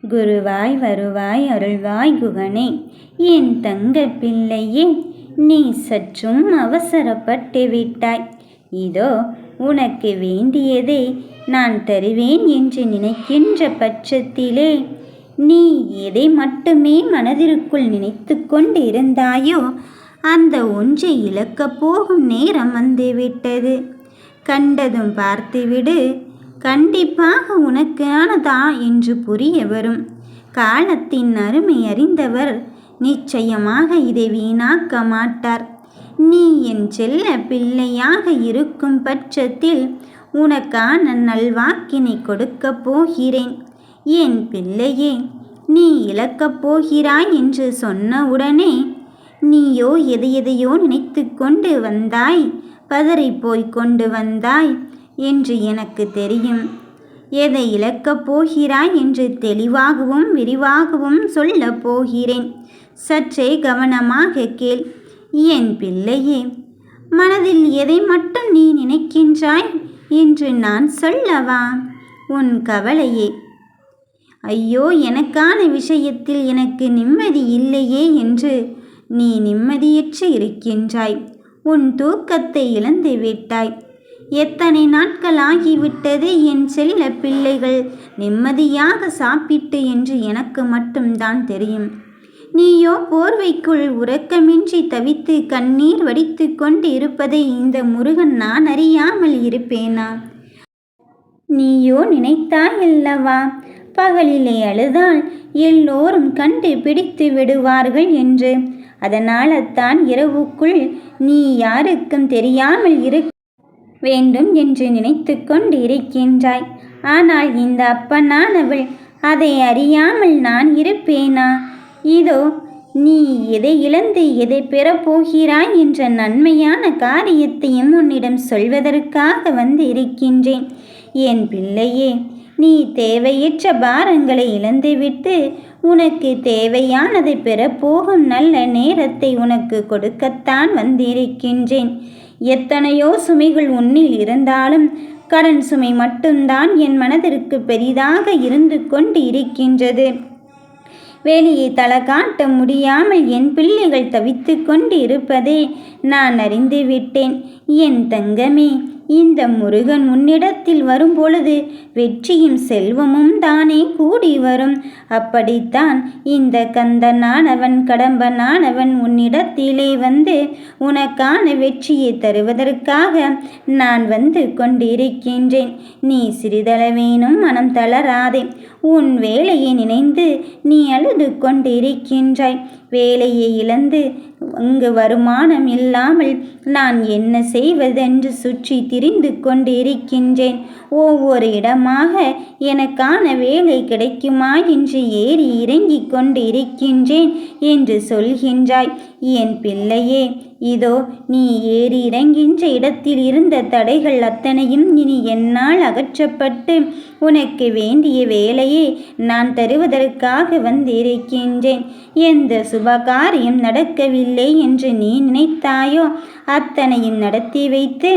குருவாய் வருவாய் அருள்வாய் குகனே, என் தங்க பிள்ளையே, நீ சற்றும் அவசரப்பட்டு விட்டாய். இதோ உனக்கு வேண்டியதை நான் தருவேன் என்று நினைக்கின்ற பட்சத்திலே நீ எதை மட்டுமே மனதிற்குள் நினைத்து கொண்டு இருந்தாயோ அந்த ஒன்றை இழக்கப் போகும் நேரம் வந்துவிட்டது. கண்டதும் பார்த்துவிடு, கண்டிப்பாக உனக்கானதா என்று புரிய வரும். காலத்தின் அருமை அறிந்தவர் நிச்சயமாக இதை வீணாக்க மாட்டார். நீ என் செல்ல பிள்ளையாக இருக்கும் பட்சத்தில் உனக்கான நல்வாக்கினை கொடுக்கப் போகிறேன். என் பிள்ளையே, நீ இழக்கப் போகிறாய் என்று சொன்னவுடனே நீயோ எதையெதையோ நினைத்து கொண்டு வந்தாய், பதறிப்போய் கொண்டு வந்தாய் என்று எனக்கு தெரியும். எதை இழக்கப் போகிறாய் என்று தெளிவாகவும் விரிவாகவும் சொல்லப் போகிறேன். சற்றே கவனமாக கேள். என் பிள்ளையே, மனதில் எதை மட்டும் நீ நினைக்கின்றாய் என்று நான் சொல்லவா? உன் கவலையே. ஐயோ, எனக்கான விஷயத்தில் எனக்கு நிம்மதி இல்லையே என்று நீ நிம்மதியற்று இருக்கின்றாய். உன் தூக்கத்தை இழந்து விட்டாய். எத்தனை நாட்கள் ஆகிவிட்டது என் செல்ல பிள்ளைகள் நிம்மதியாக சாப்பிட்டு என்று எனக்கு மட்டும்தான் தெரியும். நீயோ போர்வைக்குள் உறக்கமின்றி தவித்து கண்ணீர் வடித்து கொண்டு இருப்பதை இந்த முருகன் நான் அறியாமல் இருப்பேனா? நீயோ நினைத்தாயல்லவா, பகலிலே அழுதால் எல்லோரும் கண்டு பிடித்து விடுவார்கள் என்று. அதனால தான் இரவுக்குள் நீ யாருக்கும் தெரியாமல் இருக்க வேண்டும் என்று நினைத்து கொண்டு இருக்கின்றாய். ஆனால் இந்த அப்பனானவள் அதை அறியாமல் நான் இருப்பேனா? இதோ நீ எதை இழந்து எதை பெறப்போகிறாய் என்ற நன்மையான காரியத்தையும் உன்னிடம் சொல்வதற்காக வந்து இருக்கின்றேன். என் பிள்ளையே, நீ தேவையற்ற பாரங்களை இழந்துவிட்டு உனக்கு தேவையானதை பெறப்போகும் நல்ல நேரத்தை உனக்கு கொடுக்கத்தான் வந்திருக்கின்றேன். எத்தனையோ சுமைகள் உன்னில் இருந்தாலும் கடன் சுமை மட்டும்தான் என் மனதிற்கு பெரிதாக இருந்து கொண்டு இருக்கின்றது. வெளியே தலை காட்ட முடியாமல் என் பிள்ளைகள் தவித்து கொண்டு இருப்பதை நான் அறிந்துவிட்டேன். என் தங்கமே, இந்த முருகன் உன்னிடத்தில் வரும்பொழுது வெற்றியும் செல்வமும் தானே கூடி வரும். அப்படித்தான் இந்த கந்தனானவன் கடம்பனானவன் உன்னிடத்திலே வந்து உனக்கான வெற்றியை தருவதற்காக நான் வந்து கொண்டிருக்கின்றேன். நீ சிறிதளவேனும் மனம் தளராதே. உன் வேலையை நினைந்து நீ அழுது கொண்டிருக்கின்றாய். வேலையை இழந்து அங்கு வருமானம் இல்லாமல் நான் என்ன செய்வதென்று சுற்றி திரிந்து கொண்டிருக்கின்றேன். ஒவ்வொரு இடமாக எனக்கான வேலை கிடைக்குமா என்று ஏறி இறங்கி கொண்டு இருக்கின்றேன் என்று சொல்கின்றாய். என் பிள்ளையே, இதோ நீ ஏறி இறங்கின்ற இடத்தில் இருந்த தடைகள் அத்தனையும் இனி என்னால் அகற்றப்பட்டு உனக்கு வேண்டிய வேலையை நான் தருவதற்காக வந்திருக்கின்றேன். எந்த சுபகாரியம் நடக்கவில்லை என்று நீ நினைத்தாயோ அத்தனையும் நடத்தி வைத்து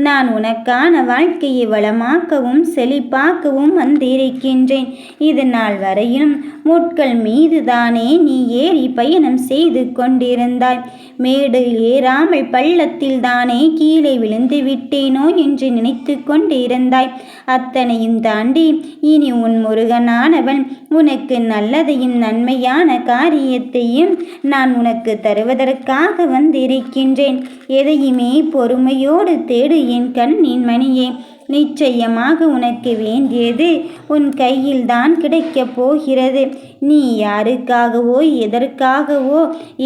நான் உனக்கான வாழ்க்கையை வளமாக்கவும் செழிப்பாக்கவும் வந்திருக்கின்றேன். இது நாள் வரையும் முட்கள் மீதுதானே நீ ஏறி பயணம் செய்து கொண்டிருந்தாய். மேடு ஏறாமல் பள்ளத்தில் தானே கீழே விழுந்து விட்டேனோ என்று நினைத்து கொண்டிருந்தாய். அத்தனையும் தாண்டி இனி உன் முருகனானவன் உனக்கு நல்லதையும் நன்மையான காரியத்தையும் நான் உனக்கு தருவதற்காக வந்திருக்கின்றேன். எதையுமே பொறுமையோடு தேடு என் கண்ணின் மணியே. நிச்சயமாக உனக்கு வேண்டியது உன் கையில் தான் கிடைக்கப் போகிறது. நீ யாருக்காகவோ எதற்காகவோ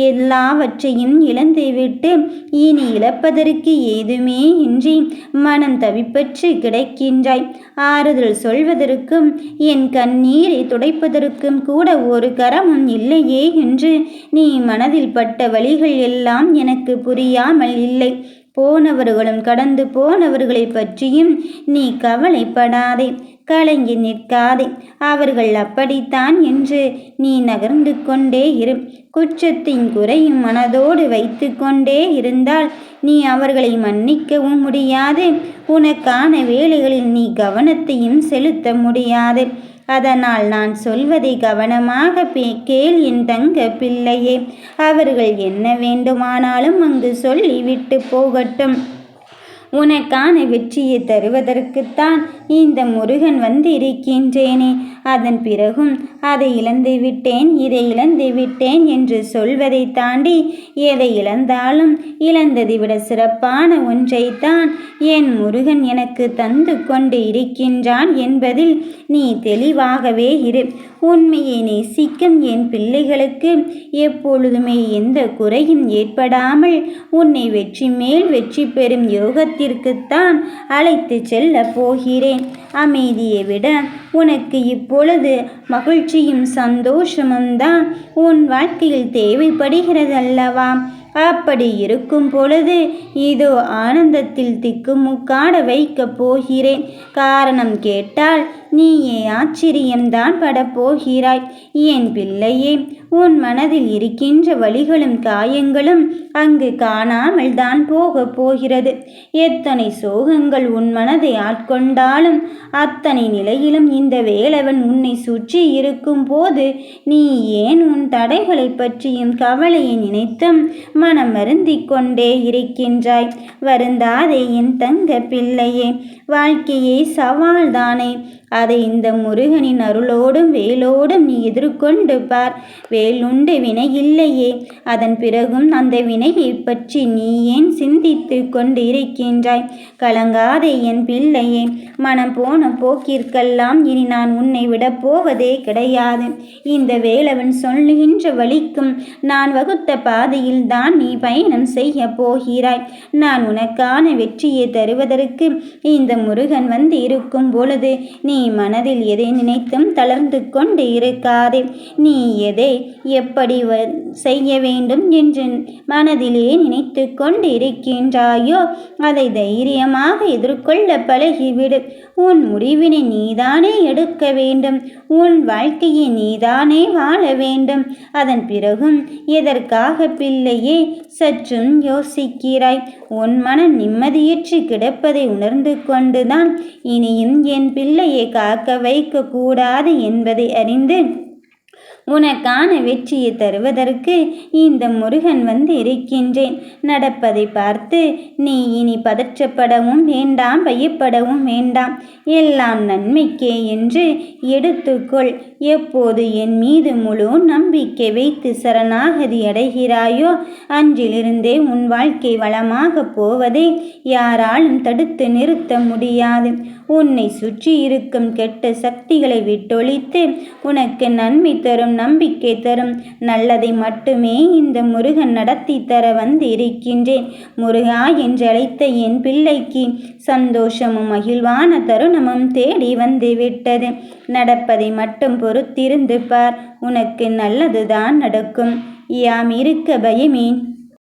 எல்லாவற்றையும் இழந்துவிட்டு இனி இழப்பதற்கு ஏதுமே இன்றி மனம் தவிப்பற்று கிடைக்கின்றாய். ஆறுதல் சொல்வதற்கும் என் கண்ணீரை துடைப்பதற்கும் கூட ஒரு கரமும் இல்லையே என்று நீ மனதில் பட்ட வழிகள் எல்லாம் எனக்கு புரியாமல் இல்லை. போனவர்களும் கடந்து போனவர்களை பற்றியும் நீ கவலைப்படாதே, கலங்கி நிற்காதே. அவர்கள் அப்படித்தான் என்று நீ நகர்ந்து கொண்டே இரு. குற்றத்தின் குறையும் மனதோடு வைத்து கொண்டே இருந்தால் நீ அவர்களை மன்னிக்கவும் முடியாது. உனக்கான வேலைகளில் நீ கவனத்தையும் செலுத்த முடியாது. அதனால் நான் சொல்வதை கவனமாக கேள் என் தங்க பிள்ளையே. அவர்கள் என்ன வேண்டுமானாலும் அங்கு சொல்லிவிட்டு போகட்டும். உனக்கான வெற்றியை தருவதற்குத்தான் இந்த முருகன் வந்திருக்கின்றேனே. அதன் பிறகும் அதை இழந்து விட்டேன், இதை இழந்து விட்டேன் என்று சொல்வதை தாண்டி எதை இழந்தாலும் இழந்ததை விட சிறப்பான ஒன்றைத்தான் என் முருகன் எனக்கு தந்து கொண்டு இருக்கின்றான் என்பதில் நீ தெளிவாகவே இரு. உண்மையை நேசிக்கும் என் பிள்ளைகளுக்கு எப்பொழுதுமே எந்த குறையும் ஏற்படாமல் உன்னை வெற்றி மேல் வெற்றி பெறும் யோகத்திற்குத்தான் அழைத்து செல்ல போகிறேன். அமைதியை விட உனக்கு இப்பொழுது மகிழ்ச்சியும் சந்தோஷமும் தான் உன் வாழ்க்கையில் தேவைப்படுகிறது அல்லவா? அப்படி இருக்கும் பொழுது இதோ ஆனந்தத்தில் திக்குமுக்காட வைக்கப் போகிறேன். காரணம் கேட்டால் நீயே ஆச்சரியம்தான் படப்போகிறாய். என் பிள்ளையே, உன் மனதில் இருக்கின்ற வலிகளும் காயங்களும் அங்கு காணாமல் தான் போக போகிறது. எத்தனை சோகங்கள் உன் மனதை ஆட்கொண்டாலும் அத்தனை நிலையிலும் இந்த வேலவன் உன்னை சுற்றி இருக்கும் போது நீ ஏன் உன் தடைகளை பற்றியும் கவலையை நினைத்தும் மனம் வருந்திக் கொண்டே இருக்கின்றாய்? வருந்தாதே என் தங்க பிள்ளையே. வாழ்க்கையே சவால்தானே, அதை இந்த முருகனின் அருளோடும் வேலோடும் நீ எதிர்கொண்டு பார். வேலுண்டு வினை இல்லையே, அதன் பிறகும் அந்த வினையை பற்றி நீ ஏன் சிந்தித்து கொண்டு இருக்கின்றாய்? கலங்காதே என் பிள்ளையே. மனம் போன போக்கிற்கெல்லாம் இனி நான் உன்னை விடப் போவதே கிடையாது. இந்த வேலவன் சொல்லுகின்ற வழிக்கும் நான் வகுத்த பாதையில் தான் நீ பயணம் செய்ய போகிறாய். நான் உனக்கான வெற்றியை தருவதற்கு இந்த முருகன் வந்து இருக்கும் பொழுது நீ மனதில் எதை நினைத்தும் தளர்ந்து கொண்டு இருக்காதே. நீ எதை எப்படி செய்ய வேண்டும் என்று மனதிலே நினைத்து கொண்டு இருக்கின்றாயோ அதை தைரியமாக எதிர்கொள்ள பழகிவிடு. உன் முடிவினை நீதானே எடுக்க வேண்டும். உன் வாழ்க்கையை நீதானே வாழ வேண்டும். அதன் பிறகும் எதற்காக பிள்ளையே சற்றும் யோசிக்கிறாய்? உன் மனம் நிம்மதியற்று கிடப்பதை உணர்ந்து கொண்டுதான் இனியும் என் பிள்ளையை காக்க வைக்க கூடாது என்பதை அறிந்து உனக்கான வெற்றியை தருவதற்கு இந்த முருகன் வந்து இருக்கின்றேன். நடப்பதை பார்த்து நீ இனி பதற்றப்படவும் வேண்டாம், பயப்படவும் வேண்டாம். எல்லாம் நன்மைக்கே என்று எடுத்துக்கொள். எப்போது என் மீது முழு நம்பிக்கை வைத்து சரணாகதி அடைகிறாயோ அன்றிலிருந்தே உன் வாழ்க்கை வளமாக போவதை யாராலும் தடுத்து நிறுத்த முடியாது. உன்னை சுற்றி இருக்கும் கெட்ட சக்திகளை விட்டொழித்து உனக்கு நன்மை தரும், நம்பிக்கை தரும் நல்லதை மட்டுமே இந்த முருகன் நடத்தி தர வந்து இருக்கின்றேன். முருகா என்று அழைத்த என் பிள்ளைக்கு சந்தோஷமும் மகிழ்வான தருணமும் தேடி வந்து விட்டது. நடப்பதை மட்டும் பொறுத்திருந்து பார், உனக்கு நல்லதுதான் நடக்கும். யாம் இருக்க பயமேன்.